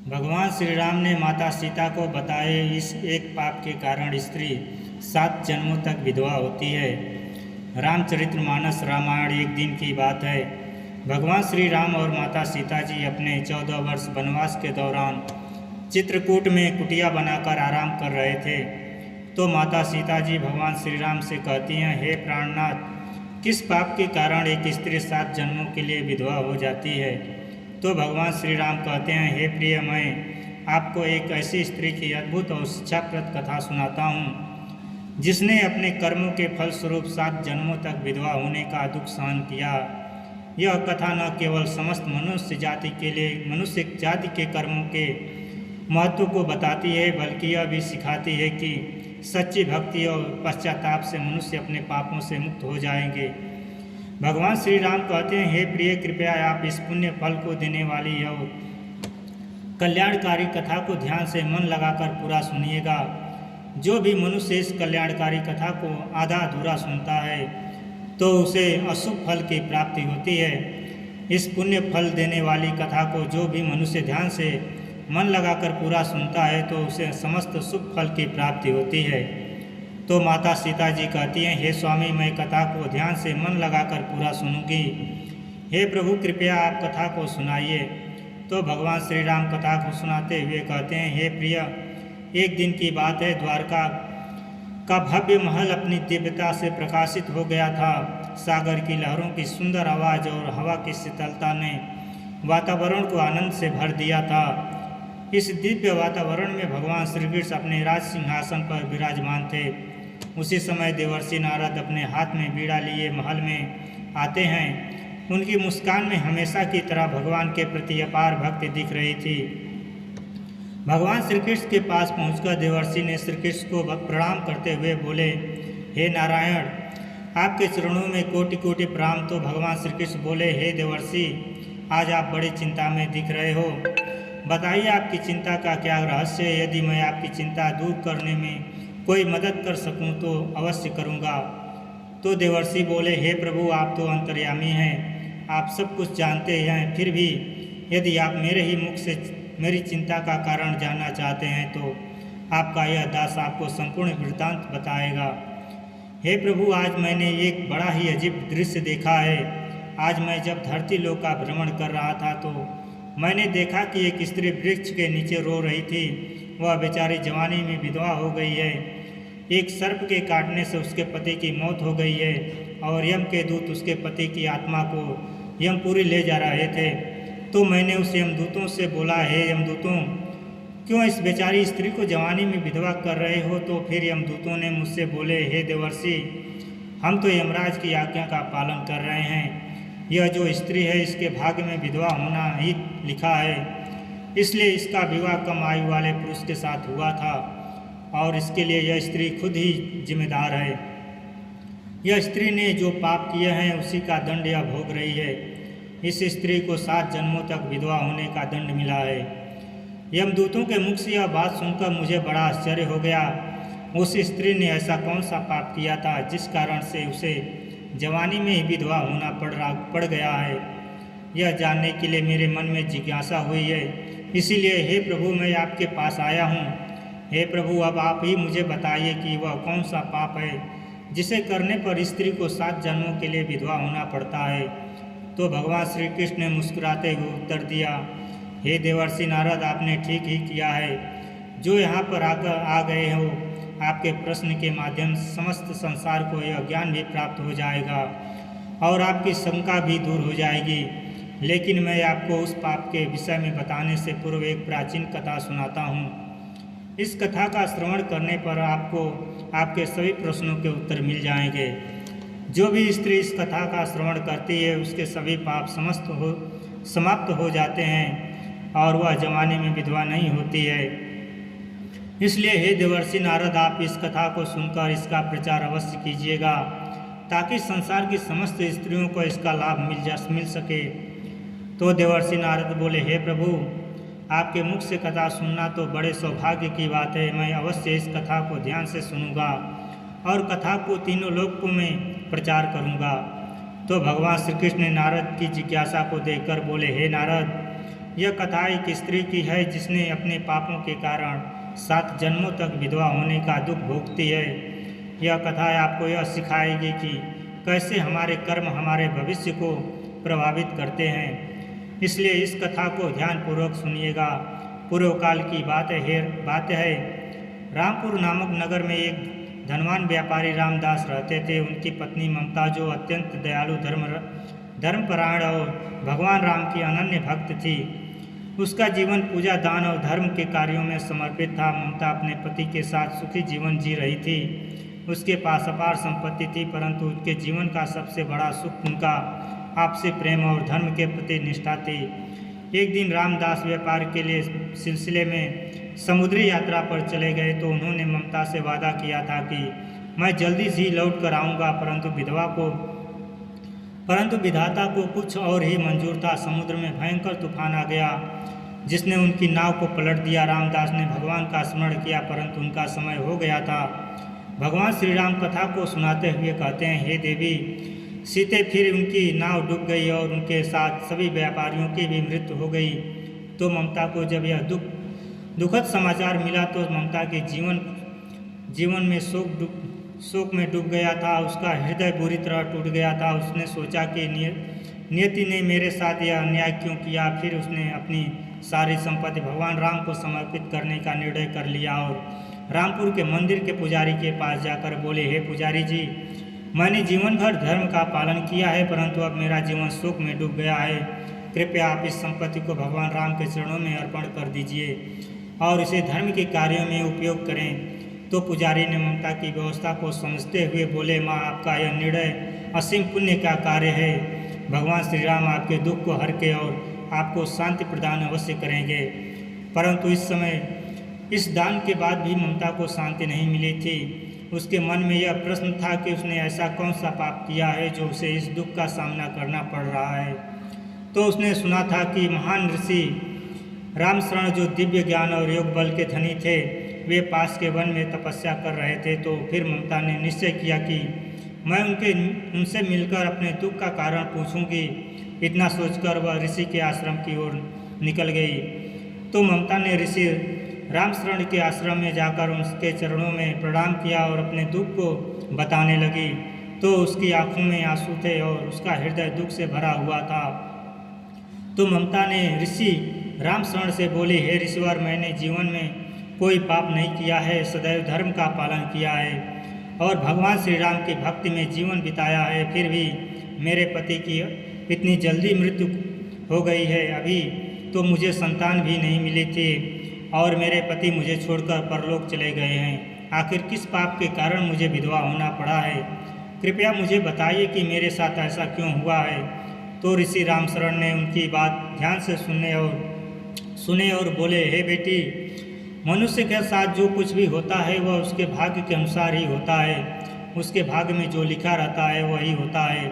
भगवान श्री राम ने माता सीता को बताए इस एक पाप के कारण स्त्री 7 जन्मों तक विधवा होती है। रामचरितमानस रामायण एक दिन की बात है। भगवान श्री राम और माता सीता जी अपने 14 वर्ष वनवास के दौरान चित्रकूट में कुटिया बनाकर आराम कर रहे थे। तो माता सीता जी भगवान श्री राम से कहती हैं, हे प्राणनाथ, किस पाप के कारण एक स्त्री 7 जन्मों के लिए विधवा हो जाती है। तो भगवान श्री राम कहते हैं, हे प्रिय, मैं आपको एक ऐसी स्त्री की अद्भुत और शिक्षाप्रद कथा सुनाता हूँ जिसने अपने कर्मों के फलस्वरूप 7 जन्मों तक विधवा होने का दुख सहन किया। यह कथा न केवल समस्त मनुष्य जाति के कर्मों के महत्व को बताती है, बल्कि यह भी सिखाती है कि सच्ची भक्ति और पश्चाताप से मनुष्य अपने पापों से मुक्त हो जाएंगे। भगवान श्री राम कहते हैं, हे प्रिय, कृपया आप इस पुण्य फल को देने वाली यह कल्याणकारी कथा को ध्यान से मन लगाकर पूरा सुनिएगा। जो भी मनुष्य इस कल्याणकारी कथा को आधा अधूरा सुनता है तो उसे अशुभ फल की प्राप्ति होती है। इस पुण्य फल देने वाली कथा को जो भी मनुष्य ध्यान से मन लगाकर पूरा सुनता है तो उसे समस्त शुभ फल की प्राप्ति होती है। तो माता सीता जी कहती हैं, हे स्वामी, मैं कथा को ध्यान से मन लगाकर पूरा सुनूंगी। हे प्रभु, कृपया आप कथा को सुनाइए। तो भगवान श्री राम कथा को सुनाते हुए कहते हैं, हे प्रिय, एक दिन की बात है, द्वारका का भव्य महल अपनी दिव्यता से प्रकाशित हो गया था। सागर की लहरों की सुंदर आवाज़ और हवा की शीतलता ने वातावरण को आनंद से भर दिया था। इस दिव्य वातावरण में भगवान श्री कृष्ण अपने राज सिंहासन पर विराजमान थे। उसी समय देवर्षि नारद अपने हाथ में बीड़ा लिए महल में आते हैं। उनकी मुस्कान में हमेशा की तरह भगवान के प्रति अपार भक्ति दिख रही थी। भगवान श्री कृष्ण के पास पहुंचकर देवर्षि ने श्री कृष्ण को प्रणाम करते हुए बोले, हे नारायण, आपके चरणों में कोटि कोटि प्रणाम। तो भगवान श्री कृष्ण बोले, हे देवर्षि, आज आप बड़ी चिंता में दिख रहे हो। बताइए आपकी चिंता का क्या रहस्य है। यदि मैं आपकी चिंता दूर करने में कोई मदद कर सकूं तो अवश्य करूंगा। तो देवर्षि बोले, हे प्रभु, आप तो अंतर्यामी हैं, आप सब कुछ जानते हैं। फिर भी यदि आप मेरे ही मुख से मेरी चिंता का कारण जानना चाहते हैं तो आपका यह दास आपको संपूर्ण वृत्तांत बताएगा। हे प्रभु, आज मैंने एक बड़ा ही अजीब दृश्य देखा है। आज मैं जब धरती लोक का भ्रमण कर रहा था तो मैंने देखा कि एक स्त्री वृक्ष के नीचे रो रही थी। वह बेचारी जवानी में विधवा हो गई है। एक सर्प के काटने से उसके पति की मौत हो गई है और यम के दूत उसके पति की आत्मा को यमपुरी ले जा रहे थे। तो मैंने उस यमदूतों से बोला, हे यमदूतों, क्यों इस बेचारी स्त्री को जवानी में विधवा कर रहे हो। तो फिर यमदूतों ने मुझसे बोले, हे देवर्षि, हम तो यमराज की आज्ञा का पालन कर रहे हैं। यह जो स्त्री है, इसके भाग्य में विधवा होना ही लिखा है, इसलिए इसका विवाह कम आयु वाले पुरुष के साथ हुआ था और इसके लिए यह स्त्री खुद ही जिम्मेदार है। यह स्त्री ने जो पाप किए हैं उसी का दंड यह भोग रही है। इस स्त्री को 7 जन्मों तक विधवा होने का दंड मिला है। यमदूतों के मुख से यह बात सुनकर मुझे बड़ा आश्चर्य हो गया। उस स्त्री ने ऐसा कौन सा पाप किया था जिस कारण से उसे जवानी में ही विधवा होना पड़ गया है। यह जानने के लिए मेरे मन में जिज्ञासा हुई है। इसीलिए हे प्रभु, मैं आपके पास आया हूँ। हे प्रभु, अब आप ही मुझे बताइए कि वह कौन सा पाप है जिसे करने पर स्त्री को 7 जन्मों के लिए विधवा होना पड़ता है। तो भगवान श्री कृष्ण ने मुस्कुराते हुए उत्तर दिया, हे देवर्षि नारद, आपने ठीक ही किया है। जो यहाँ पर आ गए हो, आपके प्रश्न के माध्यम से समस्त संसार को यह ज्ञान भी प्राप्त हो जाएगा और आपकी शंका भी दूर हो जाएगी। लेकिन मैं आपको उस पाप के विषय में बताने से पूर्व एक प्राचीन कथा सुनाता हूँ। इस कथा का श्रवण करने पर आपको आपके सभी प्रश्नों के उत्तर मिल जाएंगे। जो भी स्त्री इस कथा का श्रवण करती है उसके सभी पाप समाप्त हो जाते हैं और वह जवानी में विधवा नहीं होती है। इसलिए हे देवर्षि नारद, आप इस कथा को सुनकर इसका प्रचार अवश्य कीजिएगा ताकि संसार की समस्त स्त्रियों को इसका लाभ मिल सके। तो देवर्षि नारद बोले, हे प्रभु, आपके मुख से कथा सुनना तो बड़े सौभाग्य की बात है। मैं अवश्य इस कथा को ध्यान से सुनूंगा और कथा को तीनों लोकों में प्रचार करूंगा। तो भगवान श्री कृष्ण ने नारद की जिज्ञासा को देखकर बोले, हे नारद, यह कथा एक स्त्री की है जिसने अपने पापों के कारण 7 जन्मों तक विधवा होने का दुख भोगती है। यह कथा आपको यह सिखाएगी कि कैसे हमारे कर्म हमारे भविष्य को प्रभावित करते हैं। इसलिए इस कथा को ध्यानपूर्वक सुनिएगा। पूर्व काल की बात है। रामपुर नामक नगर में एक धनवान व्यापारी रामदास रहते थे। उनकी पत्नी ममता, जो अत्यंत दयालु, धर्मपरायण और भगवान राम की अनन्य भक्त थी, उसका जीवन पूजा, दान और धर्म के कार्यों में समर्पित था। ममता अपने पति के साथ सुखी जीवन जी रही थी। उसके पास अपार संपत्ति थी, परंतु उसके जीवन का सबसे बड़ा सुख उनका आपसी प्रेम और धर्म के प्रति निष्ठा थी। एक दिन रामदास व्यापार के लिए सिलसिले में समुद्री यात्रा पर चले गए तो उन्होंने ममता से वादा किया था कि मैं जल्दी से लौट कर आऊँगा, परंतु विधाता को कुछ और ही मंजूर था। समुद्र में भयंकर तूफान आ गया जिसने उनकी नाव को पलट दिया। रामदास ने भगवान का स्मरण किया, परंतु उनका समय हो गया था। भगवान श्री राम कथा को सुनाते हुए कहते हैं, हे देवी सीते, फिर उनकी नाव डूब गई और उनके साथ सभी व्यापारियों की भी मृत्यु हो गई। तो ममता को जब यह दुखद समाचार मिला तो ममता के जीवन में शोक में डूब गया था। उसका हृदय बुरी तरह टूट गया था। उसने सोचा कि नियति ने मेरे साथ यह अन्याय क्यों किया। फिर उसने अपनी सारी संपत्ति भगवान राम को समर्पित करने का निर्णय कर लिया और रामपुर के मंदिर के पुजारी के पास जाकर बोले, हे पुजारी जी, मैंने जीवन भर धर्म का पालन किया है, परंतु अब मेरा जीवन शोक में डूब गया है। कृपया आप इस संपत्ति को भगवान राम के चरणों में अर्पण कर दीजिए और इसे धर्म के कार्यों में उपयोग करें। तो पुजारी ने ममता की व्यवस्था को समझते हुए बोले, माँ, आपका यह निर्णय असीम पुण्य का कार्य है। भगवान श्री राम आपके दुख को हर के और आपको शांति प्रदान अवश्य करेंगे। परंतु इस समय इस दान के बाद भी ममता को शांति नहीं मिली थी। उसके मन में यह प्रश्न था कि उसने ऐसा कौन सा पाप किया है जो उसे इस दुख का सामना करना पड़ रहा है। तो उसने सुना था कि महान ऋषि रामशरण, जो दिव्य ज्ञान और योग बल के धनी थे, वे पास के वन में तपस्या कर रहे थे। तो फिर ममता ने निश्चय किया कि मैं उनसे मिलकर अपने दुख का कारण पूछूंगी। इतना सोचकर वह ऋषि के आश्रम की ओर निकल गई। तो ममता ने ऋषि रामशरण के आश्रम में जाकर उसके चरणों में प्रणाम किया और अपने दुख को बताने लगी। तो उसकी आंखों में आंसू थे और उसका हृदय दुख से भरा हुआ था। तो ममता ने ऋषि रामशरण से बोली, हे ऋषिवर, मैंने जीवन में कोई पाप नहीं किया है, सदैव धर्म का पालन किया है और भगवान श्री राम की भक्ति में जीवन बिताया है। फिर भी मेरे पति की इतनी जल्दी मृत्यु हो गई है। अभी तो मुझे संतान भी नहीं मिली थी और मेरे पति मुझे छोड़कर परलोक चले गए हैं। आखिर किस पाप के कारण मुझे विधवा होना पड़ा है? कृपया मुझे बताइए कि मेरे साथ ऐसा क्यों हुआ है। तो ऋषि रामशरण ने उनकी बात ध्यान से सुने और बोले, हे बेटी, मनुष्य के साथ जो कुछ भी होता है वह उसके भाग्य के अनुसार ही होता है। उसके भाग्य में जो लिखा रहता है वही होता है,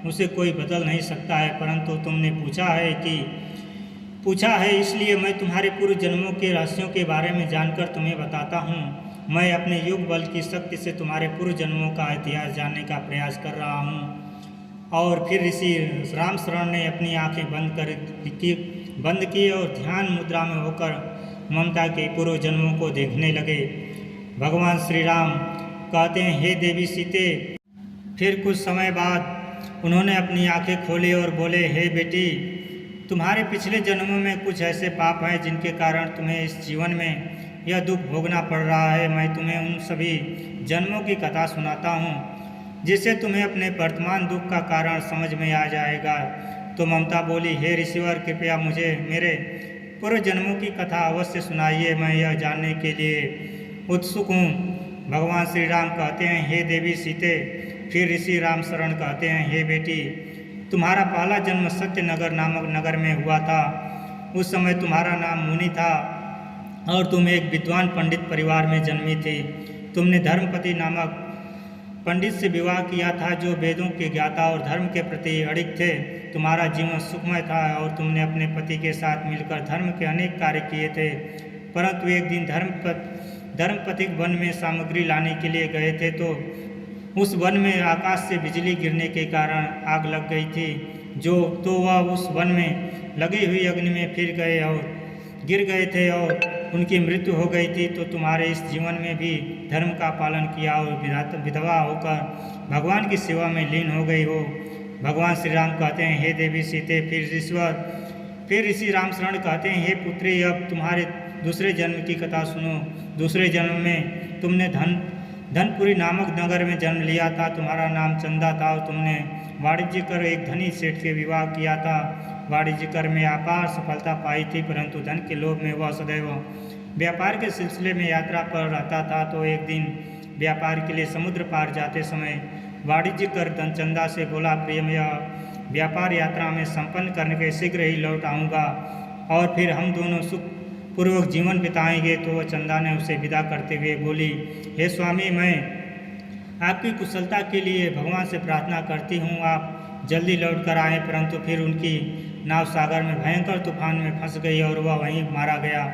उसे कोई बदल नहीं सकता है। परंतु तुमने पूछा है इसलिए मैं तुम्हारे पूर्व जन्मों के रहस्यों के बारे में जानकर तुम्हें बताता हूँ। मैं अपने योग बल की शक्ति से तुम्हारे पूर्व जन्मों का इतिहास जानने का प्रयास कर रहा हूँ। और फिर ऋषि रामशरण ने अपनी आंखें बंद की और ध्यान मुद्रा में होकर ममता के पूर्व जन्मों को देखने लगे। भगवान श्री राम कहते हैं, हे देवी सीते। फिर कुछ समय बाद उन्होंने अपनी आंखें खोली और बोले, हे बेटी, तुम्हारे पिछले जन्मों में कुछ ऐसे पाप हैं जिनके कारण तुम्हें इस जीवन में यह दुख भोगना पड़ रहा है। मैं तुम्हें उन सभी जन्मों की कथा सुनाता हूँ जिससे तुम्हें अपने वर्तमान दुख का कारण समझ में आ जाएगा। तो ममता बोली, हे ऋषिवर, कृपया मुझे मेरे पूर्व जन्मों की कथा अवश्य सुनाइए, मैं यह जानने के लिए उत्सुक हूँ। भगवान श्री राम कहते हैं, हे देवी सीते। फिर ऋषि रामशरण कहते हैं, हे बेटी, तुम्हारा पहला जन्म सत्यनगर नामक नगर में हुआ था। उस समय तुम्हारा नाम मुनि था और तुम एक विद्वान पंडित परिवार में जन्मी थी। तुमने धर्मपति नामक पंडित से विवाह किया था जो वेदों के ज्ञाता और धर्म के प्रति अड़िग थे। तुम्हारा जीवन सुखमय था और तुमने अपने पति के साथ मिलकर धर्म के अनेक कार्य किए थे। परंतु एक दिन धर्मपति वन में सामग्री लाने के लिए गए थे तो उस वन में आकाश से बिजली गिरने के कारण आग लग गई थी जो तो वह उस वन में लगी हुई अग्नि में फिर गए और गिर गए थे और उनकी मृत्यु हो गई थी। तो तुम्हारे इस जीवन में भी धर्म का पालन किया और विधवा होकर भगवान की सेवा में लीन हो गई हो। भगवान श्री राम कहते हैं, हे देवी सीते। फिर ऋषि रामशरण कहते हैं, हे पुत्री, अब तुम्हारे दूसरे जन्म की कथा सुनो। दूसरे जन्म में तुमने धनपुरी नामक नगर में जन्म लिया था। तुम्हारा नाम चंदा था और तुमने वाणिज्य कर एक धनी सेठ के विवाह किया था। वाणिज्य कर में अपार सफलता पाई थी, परंतु धन के लोभ में वह सदैव व्यापार के सिलसिले में यात्रा पर रहता था। तो एक दिन व्यापार के लिए समुद्र पार जाते समय वाणिज्य कर धनचंदा से बोला, प्रिय, यह व्यापार यात्रा में संपन्न करने के शीघ्र ही लौट आऊँगा और फिर हम दोनों सुखपूर्वक जीवन बिताएंगे। तो वह चंदा ने उसे विदा करते हुए बोली, हे स्वामी, मैं आपकी कुशलता के लिए भगवान से प्रार्थना करती हूँ, आप जल्दी लौट कर आएँ। परंतु फिर उनकी नाव सागर में भयंकर तूफान में फंस गई और वह वहीं मारा गया।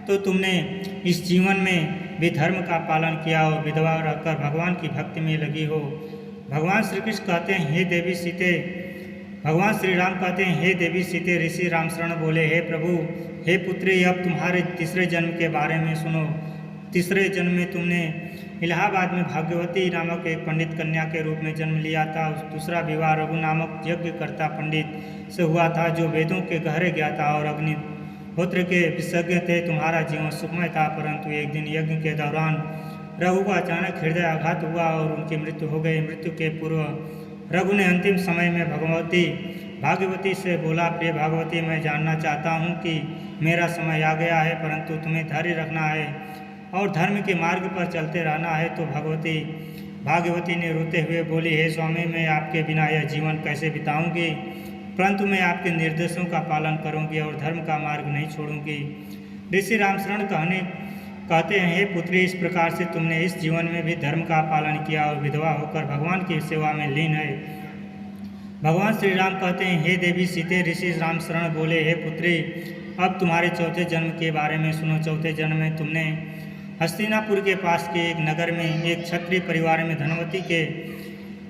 तो तुमने इस जीवन में भी धर्म का पालन किया और विधवा रहकर भगवान की भक्ति में लगी हो। भगवान श्री कृष्ण कहते हैं, हे देवी सीते। भगवान श्री राम कहते हैं, हे देवी सीते। ऋषि रामशरण बोले, हे प्रभु, हे पुत्री, अब तुम्हारे तीसरे जन्म के बारे में सुनो। तीसरे जन्म में तुमने इलाहाबाद में भाग्यवती नामक एक पंडित कन्या के रूप में जन्म लिया था। दूसरा विवाह रघु नामक यज्ञकर्ता पंडित से हुआ था, जो वेदों के गहरे ज्ञाता और अग्निहोत्र के विशेषज्ञ थे। तुम्हारा जीवन सुखमय था, परंतु एक दिन यज्ञ के दौरान रघु को अचानक हृदय आघात हुआ और उनकी मृत्यु हो गई। मृत्यु के पूर्व रघु ने अंतिम समय में भाग्यवती से बोला, प्रिय भागवती, मैं जानना चाहता हूँ कि मेरा समय आ गया है, परंतु तुम्हें धैर्य रखना है और धर्म के मार्ग पर चलते रहना है। तो भाग्यवती ने रोते हुए बोली, हे स्वामी, मैं आपके बिना यह जीवन कैसे बिताऊंगी, परंतु मैं आपके निर्देशों का पालन करूंगी और धर्म का मार्ग नहीं छोड़ूंगी। ऋषि रामशरण कहते हैं, हे पुत्री, इस प्रकार से तुमने इस जीवन में भी धर्म का पालन किया और विधवा होकर भगवान की सेवा में लीन है। भगवान श्री राम कहते हैं, हे देवी सीते। ऋषि रामशरण बोले, हे पुत्री, अब तुम्हारे चौथे जन्म के बारे में सुनो। चौथे जन्म में तुमने हस्तिनापुर के पास के एक नगर में एक क्षत्रिय परिवार में धनवती के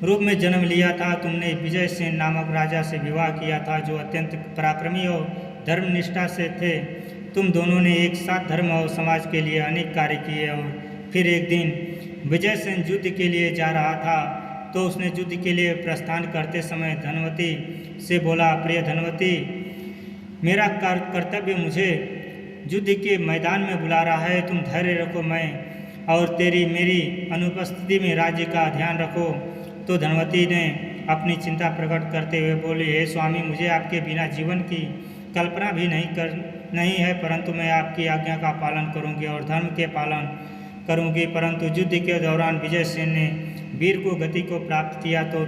रूप में जन्म लिया था। तुमने विजयसेन नामक राजा से विवाह किया था, जो अत्यंत पराक्रमी और धर्मनिष्ठा से थे। तुम दोनों ने एक साथ धर्म और समाज के लिए अनेक कार्य किए। और फिर एक दिन विजयसेन युद्ध के लिए जा रहा था, तो उसने युद्ध के लिए प्रस्थान करते समय धनवती से बोला, प्रिय धनवती, मेरा कर्तव्य मुझे युद्ध के मैदान में बुला रहा है, तुम धैर्य रखो, मैं और मेरी अनुपस्थिति में राज्य का ध्यान रखो। तो धनवती ने अपनी चिंता प्रकट करते हुए बोली, हे स्वामी, मुझे आपके बिना जीवन की कल्पना भी नहीं है, परंतु मैं आपकी आज्ञा का पालन करूंगी और धर्म के पालन करूंगी। परंतु युद्ध के दौरान विजयसेन ने वीर को गति को प्राप्त किया, तो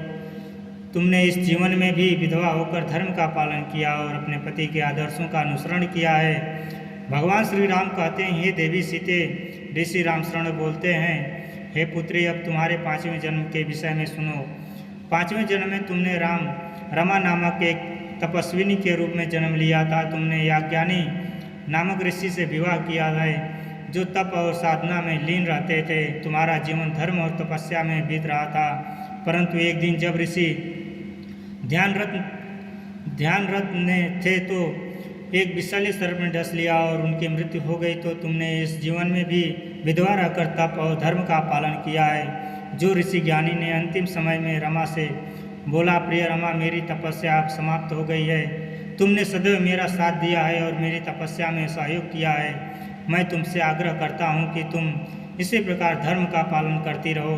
तुमने इस जीवन में भी विधवा होकर धर्म का पालन किया और अपने पति के आदर्शों का अनुसरण किया है। भगवान श्री राम कहते हैं, हे देवी सीते। ऋषि रामशरण बोलते हैं, हे पुत्री, अब तुम्हारे पांचवें जन्म के विषय में सुनो। पांचवें जन्म में तुमने रमा नामक एक तपस्विनी के रूप में जन्म लिया था। तुमने याज्ञानी नामक ऋषि से विवाह किया है, जो तप और साधना में लीन रहते थे। तुम्हारा जीवन धर्म और तपस्या में बीत रहा था, परंतु एक दिन जब ऋषि ध्यानरत ने थे, तो एक विषैले सर्प ने डस लिया और उनकी मृत्यु हो गई। तो तुमने इस जीवन में भी विधवा रहकर तप और धर्म का पालन किया है। जो ऋषि ज्ञानी ने अंतिम समय में रमा से बोला, प्रिय रमा, मेरी तपस्या अब समाप्त हो गई है, तुमने सदैव मेरा साथ दिया है और मेरी तपस्या में सहयोग किया है। मैं तुमसे आग्रह करता हूँ कि तुम इसी प्रकार धर्म का पालन करती रहो।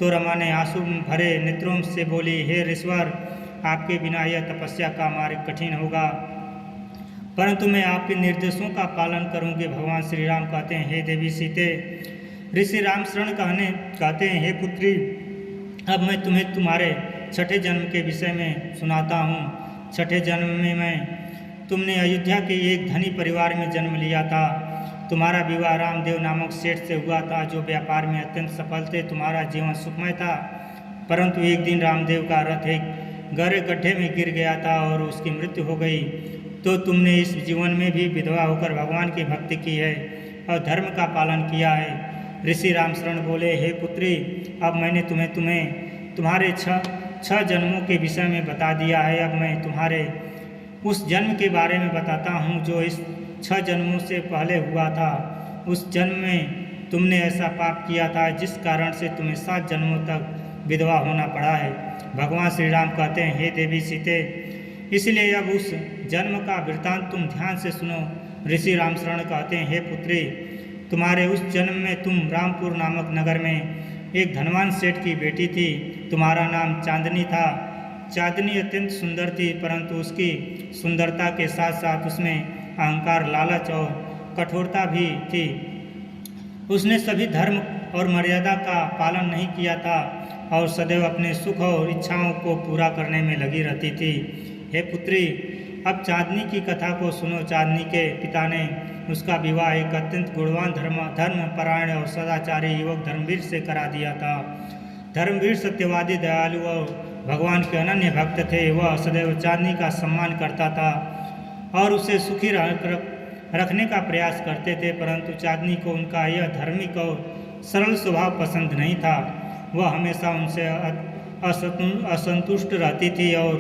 तो रमा ने आंसू भरे नेत्रों से बोली, हे ऋषवर, आपके बिना यह तपस्या का मार्ग कठिन होगा, परंतु मैं आपके निर्देशों का पालन करूंगी। भगवान श्री राम कहते हैं, हे देवी सीते। ऋषि रामशरण कहते हैं, हे पुत्री, अब मैं तुम्हें तुम्हारे छठे जन्म के विषय में सुनाता हूँ। छठे जन्म में तुमने अयोध्या के एक धनी परिवार में जन्म लिया था। तुम्हारा विवाह रामदेव नामक सेठ से हुआ था, जो व्यापार में अत्यंत सफल थे। तुम्हारा जीवन सुखमय था, परंतु एक दिन रामदेव का रथ एक गहरे गड्ढे में गिर गया था और उसकी मृत्यु हो गई। तो तुमने इस जीवन में भी विधवा होकर भगवान की भक्ति की है और धर्म का पालन किया है। ऋषि रामशरण बोले, हे पुत्री, अब मैंने तुम्हें तुम्हारे 6 जन्मों के विषय में बता दिया है। अब मैं तुम्हारे उस जन्म के बारे में बताता हूँ जो इस 6 जन्मों से पहले हुआ था। उस जन्म में तुमने ऐसा पाप किया था जिस कारण से तुम्हें 7 जन्मों तक विधवा होना पड़ा है। भगवान श्री राम कहते हैं, हे देवी सीते, इसलिए अब उस जन्म का वृत्तांत तुम ध्यान से सुनो। ऋषि रामशरण कहते हैं, हे पुत्री, तुम्हारे उस जन्म में तुम रामपुर नामक नगर में एक धनवान सेठ की बेटी थी। तुम्हारा नाम चांदनी था। चांदनी अत्यंत सुंदर थी, परंतु उसकी सुंदरता के साथ साथ उसमें अहंकार, लालच और कठोरता भी थी। उसने सभी धर्म और मर्यादा का पालन नहीं किया था और सदैव अपने सुख और इच्छाओं को पूरा करने में लगी रहती थी। हे पुत्री, अब चांदनी की कथा को सुनो। चांदनी के पिता ने उसका विवाह एक अत्यंत गुणवान धर्मपरायण और सदाचारी युवक धर्मवीर से करा दिया था। धर्मवीर सत्यवादी, दयालु और भगवान के अनन्य भक्त थे। वह सदैव चांदनी का सम्मान करता था और उसे सुखी रखने का प्रयास करते थे, परंतु चांदनी को उनका यह धार्मिक और सरल स्वभाव पसंद नहीं था। वह हमेशा उनसे असंतुष्ट रहती थी और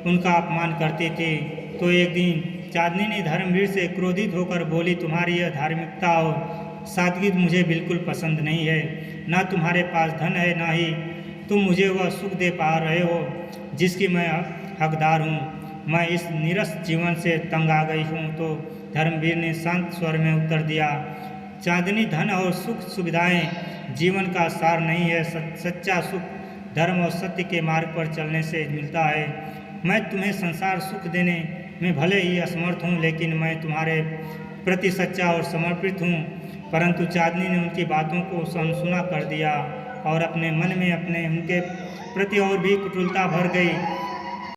उनका अपमान करती थी। तो एक दिन चांदनी ने धर्मवीर से क्रोधित होकर बोली, तुम्हारी यह धार्मिकता और सादगी मुझे बिल्कुल पसंद नहीं है। ना तुम्हारे पास धन है, ना ही तुम मुझे वह सुख दे पा रहे हो जिसकी मैं हकदार हूँ। मैं इस नीरस जीवन से तंग आ गई हूँ। तो धर्मवीर ने शांत स्वर में उत्तर दिया, चांदनी, धन और सुख सुविधाएं जीवन का सार नहीं है। सच्चा सुख धर्म और सत्य के मार्ग पर चलने से मिलता है। मैं तुम्हें संसार सुख देने में भले ही असमर्थ हूँ, लेकिन मैं तुम्हारे प्रति सच्चा और समर्पित हूँ। परंतु चांदनी ने उनकी बातों को अनसुना कर दिया और अपने मन में उनके प्रति और भी कुटिलता भर गई।